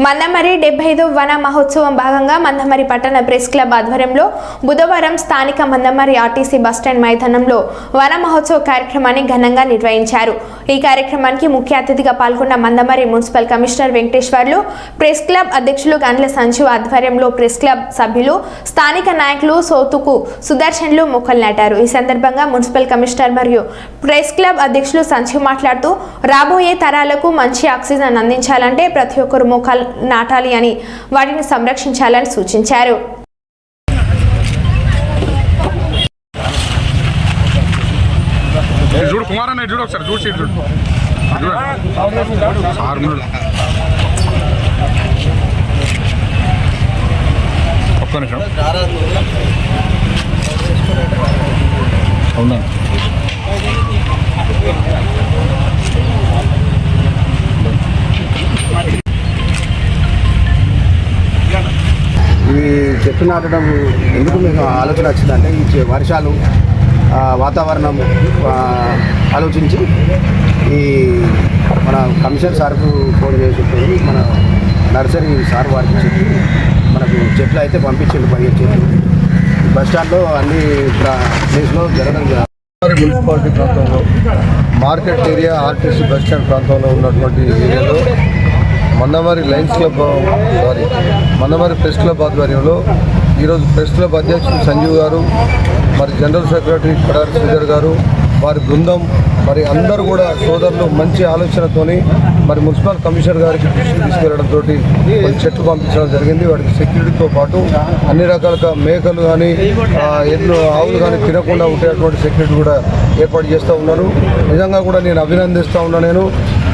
మందమరి 75వ వన మహోత్సవం భాగంగా మందమరి పట్టణ ప్రెస్ క్లబ్ ఆధ్వర్యంలో బుధవారం స్థానిక మందమరి ఆర్టీసీ బస్టాండ్ మైదానంలో వన మహోత్సవ కార్యక్రమాన్ని ఘనంగా నిర్వహించారు. ఈ కార్యక్రమానికి ముఖ్య అతిథిగా పాల్గొన్న Mandamarri municipal commissioner Venkateswarlu, press club అధ్యక్షులు గండ్ల సంజీవ్ ఆధ్వర్యంలో ప్రెస్ క్లబ్ సభ్యులు, స్థానిక నాయకులు సోతుకు సుదర్శన్లు మొక్కలు నాటారు. ఈ సందర్భంగా మున్సిపల్ కమిషనర్ మరియు ప్రెస్ క్లబ్ అధ్యక్షులు సంజీవ్ మాట్లాడుతూ రాబోయే తరాలకు మంచి ఆక్సిజన్ అందించాలంటే ప్రతి ఒక్కరు మొక్కలు నాటాలి అని వాటిని సంరక్షించాలని సూచించారు. ఈ చెట్టు నాటడం ఎందుకు మీకు ఆలోచన వచ్చిందంటే ఈ వర్షాలు వాతావరణం ఆలోచించి ఈ మన కమిషనర్ సార్కు ఫోన్ చేసి మన నర్సరీ సార్ వారికి చెప్పి మనకు చెట్లు అయితే పంపించండి 15 చెట్లు బస్టాండ్లో అన్ని ప్లేస్లో జరగడం. మున్సిపాలిటీ ప్రాంతంలో మార్కెట్ ఏరియా ఆర్టీసీ బస్టాండ్ ప్రాంతంలో ఉన్నటువంటి ఏరియాలో మందమరి మందమరి ప్రెస్ క్లబ్ ఆధ్వర్యంలో ఈరోజు ప్రెస్ క్లబ్ అధ్యక్షుడు సంజీవ్ గారు, మరి జనరల్ సెక్రటరీ కడారి శ్రీధర్ గారు, వారి బృందం, మరి అందరూ కూడా సోదరులు మంచి ఆలోచనతోని మరి మున్సిపల్ కమిషనర్ గారికి దృష్టికి తీసుకెళ్లడంతో కొన్ని చెట్లు పంపించడం జరిగింది. వాటికి సెక్యూరిటీతో పాటు అన్ని రకాల మేకలు కానీ ఎడ్లు ఆవులు కానీ తినకుండా ఉండేటువంటి సెక్యూరిటీ కూడా ఏర్పాటు చేస్తూ ఉన్నారు. నిజంగా కూడా నేను అభినందిస్తూ ఉన్నా. నేను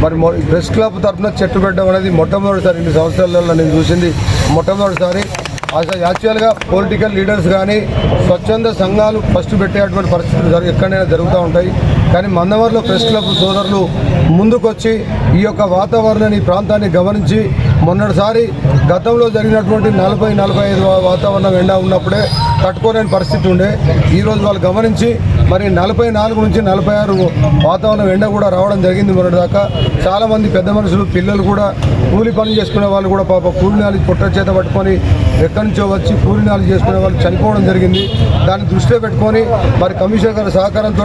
మరి ప్రెస్ క్లబ్ తరఫున చెట్టు పెట్టడం అనేది మొట్టమొదటిసారి ఇన్ని సంవత్సరాలలో నేను చూసింది మొట్టమొదటిసారి. అసలు యాక్చువల్గా పొలిటికల్ లీడర్స్ కానీ స్వచ్ఛంద సంఘాలు ఫస్ట్ పెట్టేటువంటి పరిస్థితులు ఎక్కడైనా జరుగుతూ ఉంటాయి. కానీ మందమరిలో ప్రెస్ క్లబ్ సోదరులు ముందుకొచ్చి ఈ యొక్క వాతావరణాన్ని ప్రాంతాన్ని గమనించి మొన్నటిసారి గతంలో జరిగినటువంటి 40-45 వాతావరణం ఎండ ఉన్నప్పుడే తట్టుకోలేని పరిస్థితి ఉండే. ఈరోజు వాళ్ళు గమనించి మరి 44 నుంచి 46 వాతావరణం ఎండ కూడా రావడం జరిగింది. మొన్నటిదాకా చాలామంది పెద్ద మనుషులు, పిల్లలు కూడా కూలి పనులు చేసుకునే వాళ్ళు కూడా పాప కూలినాలు పొట్ట చేత పట్టుకొని ఎక్కడి నుంచో వచ్చి కూలినాలు చేసుకునే వాళ్ళు చనిపోవడం జరిగింది. దాన్ని దృష్టిలో పెట్టుకొని మరి కమిషనర్ గారి సహకారంతో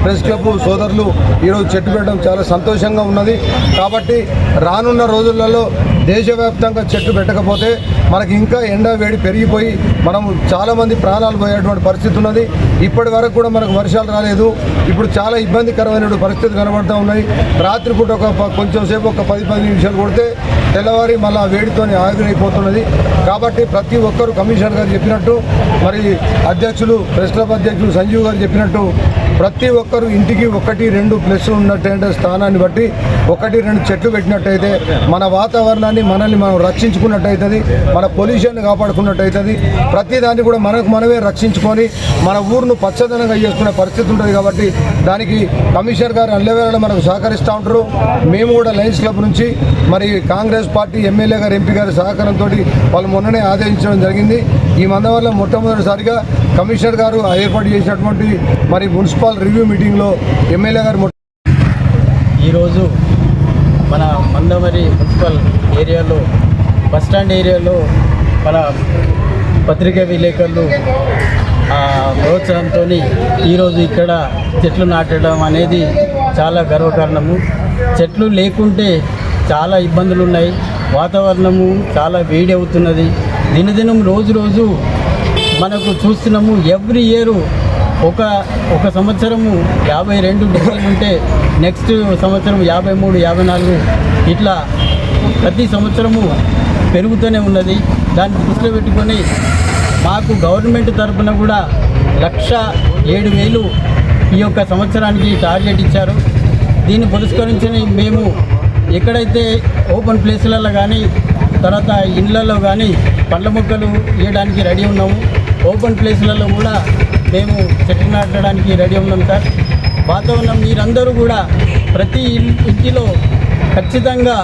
ప్రెస్ క్లబ్ సోదరులు ఈరోజు చెట్టు పెట్టడం చాలా సంతోషంగా ఉన్నది. కాబట్టి రానున్న రోజులలో దేశవ్యాప్తంగా చెట్టు పెట్టకపోతే మనకి ఇంకా ఎండ వేడి పెరిగిపోయి మనము చాలామంది ప్రాణాలు పోయేటువంటి పరిస్థితి ఉన్నది. ఇప్పటి వరకు కూడా మనకు వర్షాలు రాలేదు. ఇప్పుడు చాలా ఇబ్బందికరమైన పరిస్థితి కనబడుతూ ఉన్నాయి. రాత్రిపూట కొంచెం సేపు ఒక 10-15 నిమిషాలు కొడితే తెల్లవారి మళ్ళీ ఆ వేడితోని ఆవిరైపోతున్నది. కాబట్టి ప్రతి ఒక్కరు కమిషనర్ గారు చెప్పినట్టు, మరి అధ్యక్షులు ప్రెస్ క్లబ్ అధ్యక్షులు సంజీవ్ గారు చెప్పినట్టు ప్రతి ఒక్కరు ఇంటికి 1-2 ప్లస్ ఉన్నట్టయితే స్థానాన్ని బట్టి 1-2 చెట్లు పెట్టినట్టయితే మన వాతావరణాన్ని మనల్ని మనం రక్షించుకున్నట్టయితుంది, మన పొల్యూషన్ కాపాడుకున్నట్టయితుంది. ప్రతి దాన్ని కూడా మనమే రక్షించుకొని మన ఊరును పచ్చదనంగా చేసుకునే పరిస్థితి ఉంటుంది. కాబట్టి దానికి కమిషనర్ గారు అల్లవేళ మనకు సహకరిస్తూ ఉంటారు. మేము కూడా లయన్స్ క్లబ్ నుంచి మరి కాంగ్రెస్ పార్టీ ఎమ్మెల్యే గారు, ఎంపీ గారి సహకారంతో వాళ్ళు మొన్ననే ఆదేశించడం జరిగింది. ఈ మందమరిలో మొట్టమొదటిసారిగా కమిషనర్ గారు ఏర్పాటు చేసినటువంటి మరి మున్సిపల్ రివ్యూ మీటింగ్లో ఎమ్మెల్యే గారు ఈరోజు మన మందమరి మున్సిపల్ ఏరియాలో బస్టాండ్ ఏరియాలో మన పత్రికా విలేకరులు ప్రోత్సాహంతో ఈరోజు ఇక్కడ చెట్లు నాటడం అనేది చాలా గర్వకారణము. చెట్లు లేకుంటే చాలా ఇబ్బందులు ఉన్నాయి. వాతావరణము చాలా వేడి అవుతున్నది. దినదినం రోజు మనకు చూస్తున్నాము. ఎవ్రీ ఇయర్ ఒక సంవత్సరము 52 డిగ్రీలు ఉంటే నెక్స్ట్ సంవత్సరం 53, 54 ఇట్లా ప్రతి సంవత్సరము పెరుగుతూనే ఉన్నది. దాన్ని దృష్టిలో పెట్టుకొని మాకు గవర్నమెంట్ తరఫున కూడా 1,07,000 ఈ యొక్క సంవత్సరానికి టార్గెట్ ఇచ్చారు. దీన్ని పురస్కరించి మేము ఎక్కడైతే ఓపెన్ ప్లేసులలో కానీ తర్వాత ఇండ్లలో కానీ పండ్ల మొక్కలు వేయడానికి రెడీ ఉన్నాము. ఓపెన్ ప్లేసులలో కూడా మేము చెట్లు నాటడానికి రెడీ ఉన్నాం సార్. వాతావరణం మీరందరూ కూడా ప్రతి ఇంటిలో ఖచ్చితంగా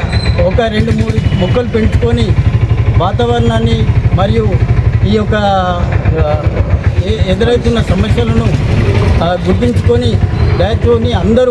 1-2-3 మొక్కలు పెంచుకొని వాతావరణాన్ని మరియు ఈ యొక్క ఎదురవుతున్న సమస్యలను గుర్తించుకొని దాంతోని అందరూ